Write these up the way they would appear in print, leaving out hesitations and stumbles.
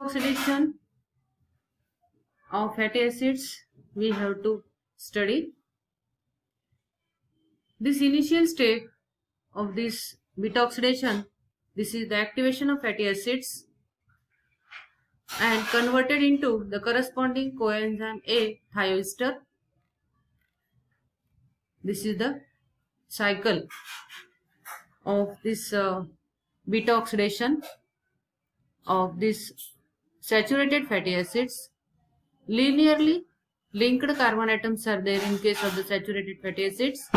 Oxidation of fatty acids we have to study. This initial step of this beta oxidation, this is the activation of fatty acids and converted into the corresponding coenzyme A, thioester. This is the cycle of this beta oxidation of this saturated fatty acids. Linearly linked carbon atoms are there in case of the saturated fatty acids,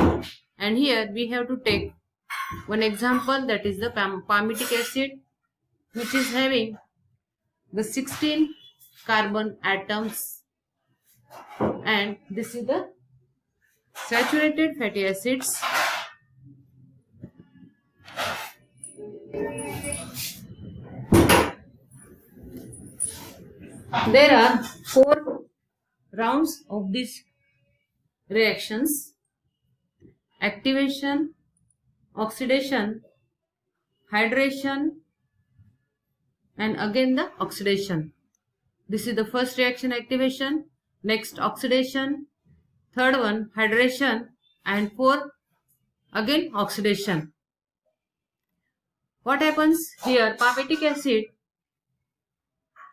and here we have to take one example, that is the palmitic acid, which is having the 16 carbon atoms, and this is the saturated fatty acids. There are 4 rounds of these reactions: activation, oxidation, hydration, and again the oxidation. This is the first reaction, activation, next oxidation, third one hydration, and fourth again oxidation. What happens here? Palmitic acid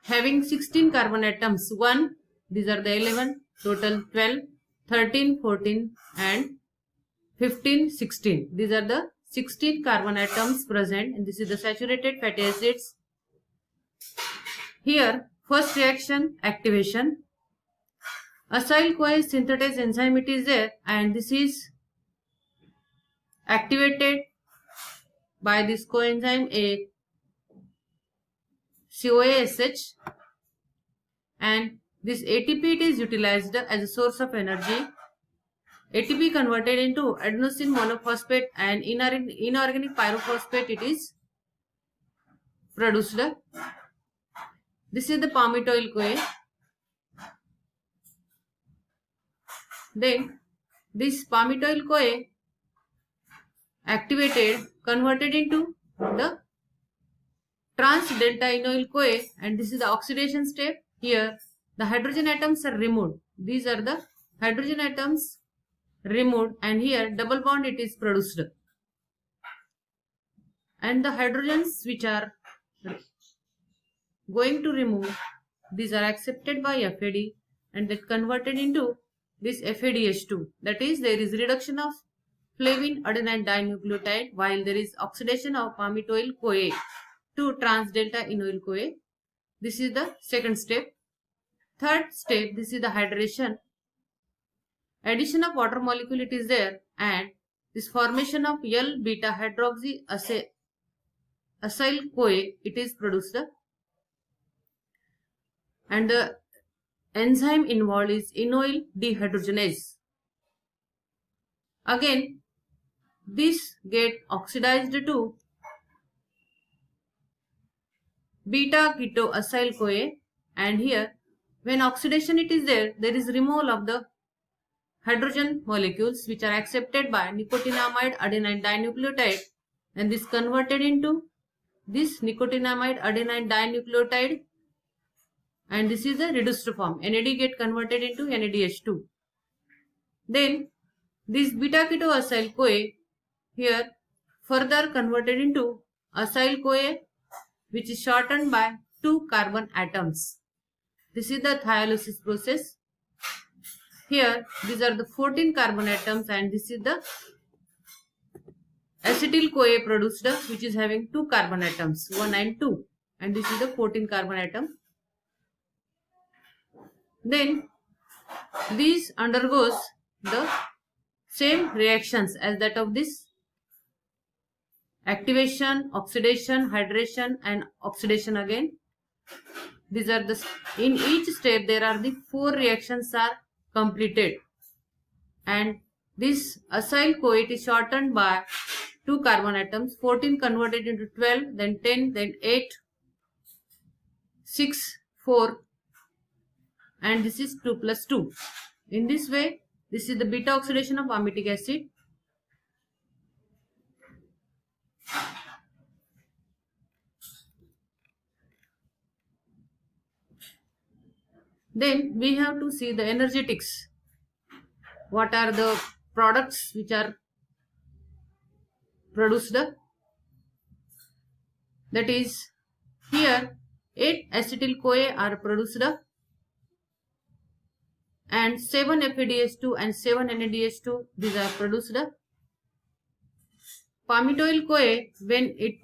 having 16 carbon atoms, 1, these are the 11, total 12, 13, 14 and 15, 16. These are the 16 carbon atoms present, and this is the saturated fatty acids. Here, first reaction, activation. Acyl-CoA synthetase enzyme it is there, and this is activated by this coenzyme A, CoASH, and this ATP it is utilized as a source of energy. ATP converted into adenosine monophosphate and inorganic pyrophosphate it is produced. This is the palmitoyl CoA. Then this palmitoyl CoA activated, converted into the trans delta enoyl CoA, and this is the oxidation step. Here the hydrogen atoms are removed. These are the hydrogen atoms removed, and here double bond it is produced, and the hydrogens which are going to remove, these are accepted by FAD and that converted into this FADH2. That is, there is reduction of flavin adenine dinucleotide while there is oxidation of palmitoyl CoA to trans delta enoyl CoA. This is the second step. Third step, this is the hydration. Addition of water molecule it is there, and this formation of L-beta hydroxy acyl CoA it is produced, and the enzyme involved is enoyl dehydrogenase. Again, this get oxidized to beta keto acyl CoA, and here when oxidation it is there, there is removal of the hydrogen molecules which are accepted by nicotinamide adenine dinucleotide, and this converted into this nicotinamide adenine dinucleotide, and this is the reduced form. NAD get converted into NADH2. Then this beta keto acyl CoA here further converted into acyl CoA, which is shortened by 2 carbon atoms. This is the thiolysis process. Here these are the 14 carbon atoms, and this is the acetyl CoA produced, which is having 2 carbon atoms, 1 and 2, and this is the 14 carbon atom. Then these undergoes the same reactions as that of this activation, oxidation, hydration and oxidation again. These are the, in each step there are the 4 reactions are completed, and this acyl CoA is shortened by 2 carbon atoms, 14 converted into 12, then 10, then 8, 6, 4, and this is 2 plus 2. In this way, this is the beta oxidation of palmitic acid. Then we have to see the energetics. What are the products which are produced? That is, here 8 acetyl-CoA are produced and 7 FADH2 and 7 NADH2 these are produced. Palmitoyl-CoA, when it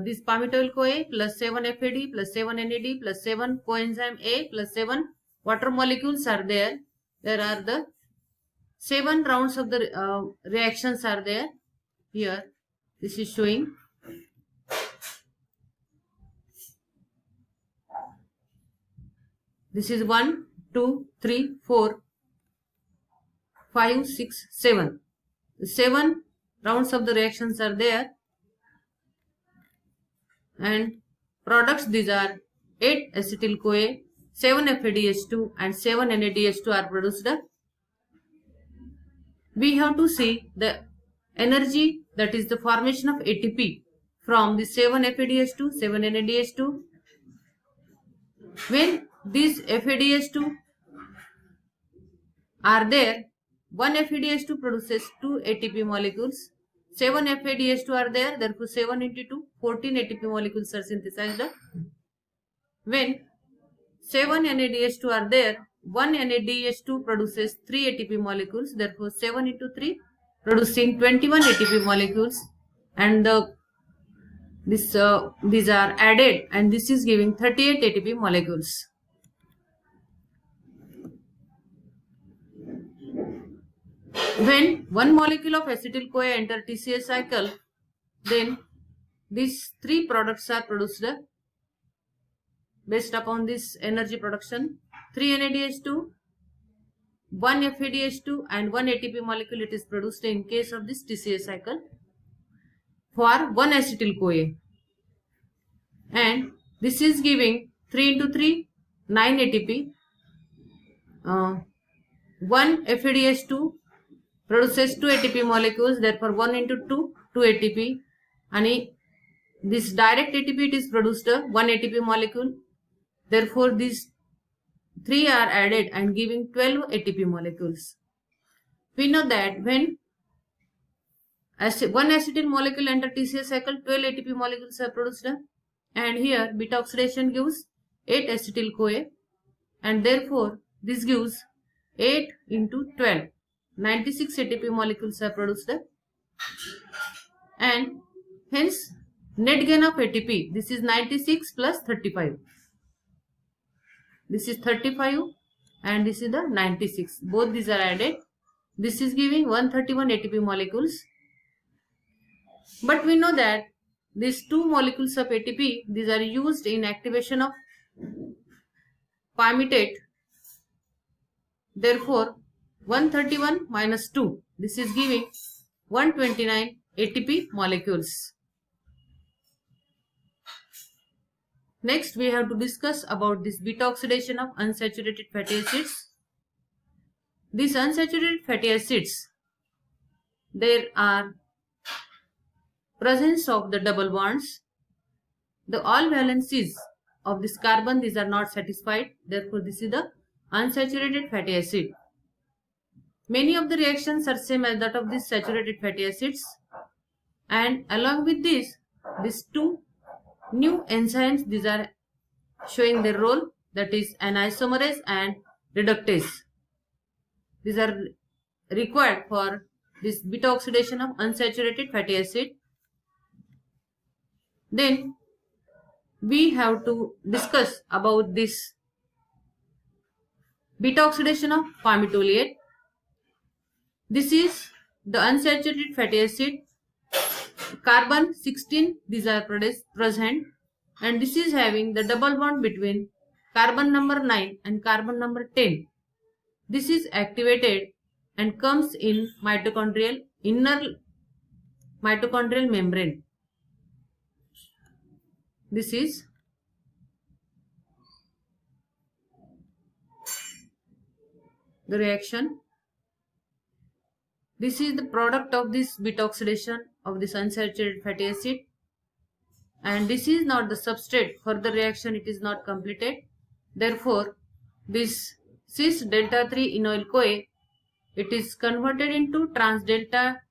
this palmitoyl-CoA plus 7 FAD plus 7 NAD plus 7 coenzyme A plus 7 water molecules are there. There are the 7 rounds of the reactions are there. Here this is showing. This is 1, 2, 3, 4, 5, 6, 7. 7 rounds of the reactions are there. And products, these are 8 acetyl-CoA, 7 FADH2 and 7 NADH2 are produced. We have to see the energy, that is the formation of ATP from the 7 FADH2, 7 NADH2. When these FADH2 are there, 1 FADH2 produces 2 ATP molecules. 7 FADH2 are there, therefore 7 into 2, 14 ATP molecules are synthesized. When 7 NADH2 are there, 1 NADH2 produces 3 ATP molecules, therefore 7 into 3 producing 21 ATP molecules, and these are added and this is giving 38 ATP molecules. When one molecule of acetyl-CoA enter TCA cycle, then these 3 products are produced based upon this energy production. 3 NADH2, 1 FADH2 and 1 ATP molecule it is produced in case of this TCA cycle for 1 acetyl-CoA. And this is giving 3 into 3, 9 ATP. 1 FADH2 produces 2 ATP molecules, therefore 1 into 2, 2 ATP. And this direct ATP it is produced 1 ATP molecule, therefore these 3 are added and giving 12 ATP molecules. We know that when 1 acetyl molecule enter TCA cycle, 12 ATP molecules are produced, and here beta oxidation gives 8 acetyl-CoA, and therefore this gives 8 into 12, 96 ATP molecules are produced, and hence net gain of ATP, this is 96 plus 35. This is 35 and this is the 96. Both these are added. This is giving 131 ATP molecules. But we know that these 2 molecules of ATP, these are used in activation of palmitate. Therefore, 131 minus 2, this is giving 129 ATP molecules. Next, we have to discuss about this beta oxidation of unsaturated fatty acids. These unsaturated fatty acids, there are presence of the double bonds. The all valencies of this carbon, these are not satisfied. Therefore, this is the unsaturated fatty acid. Many of the reactions are same as that of these saturated fatty acids. And along with this, these 2 new enzymes, these are showing their role, that is anisomerase and reductase. These are required for this beta oxidation of unsaturated fatty acid. Then we have to discuss about this beta oxidation of palmitoyl. This is the unsaturated fatty acid. Carbon 16, these are present, and this is having the double bond between carbon number 9 and carbon number 10. This is activated and comes in inner mitochondrial membrane. This is the reaction. This is the product of this beta oxidation of this unsaturated fatty acid, and this is not the substrate. For the reaction it is not completed. Therefore, this cis delta 3 enoyl CoA, it is converted into trans delta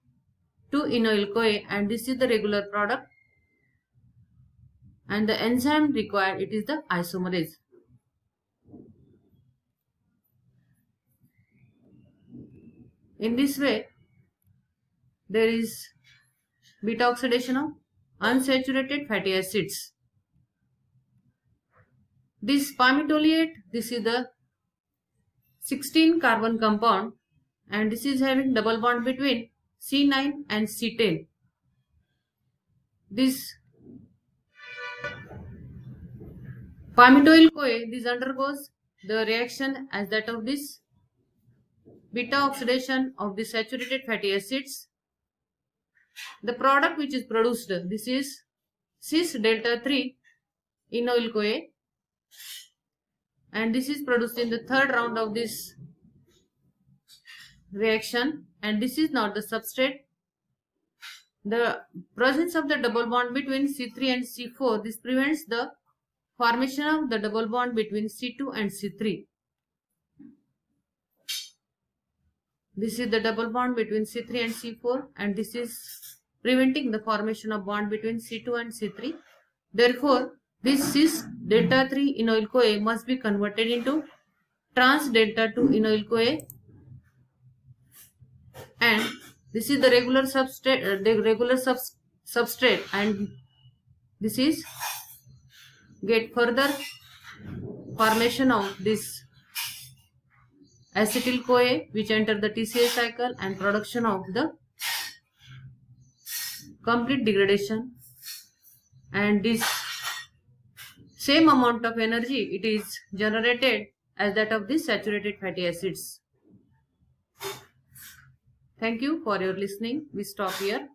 2 enoyl CoA, and this is the regular product, and the enzyme required, it is the isomerase. In this way, there is beta oxidation of unsaturated fatty acids. This palmitoleate, this is the 16 carbon compound, and this is having double bond between C9 and C10. This palmitoyl CoA, this undergoes the reaction as that of this beta oxidation of the saturated fatty acids. The product which is produced, this is cis delta 3 enoyl CoA, and this is produced in the third round of this reaction, and this is not the substrate. The presence of the double bond between C3 and C4, this prevents the formation of the double bond between C2 and C3. This is the double bond between C3 and C4, and this is preventing the formation of bond between C2 and C3. Therefore, this cis delta 3 enoyl CoA must be converted into trans delta 2 enoyl CoA, and this is the regular substrate, and this is get further formation of this acetyl CoA which enter the TCA cycle and production of the complete degradation, and this same amount of energy it is generated as that of these saturated fatty acids. Thank you for your listening. We stop here.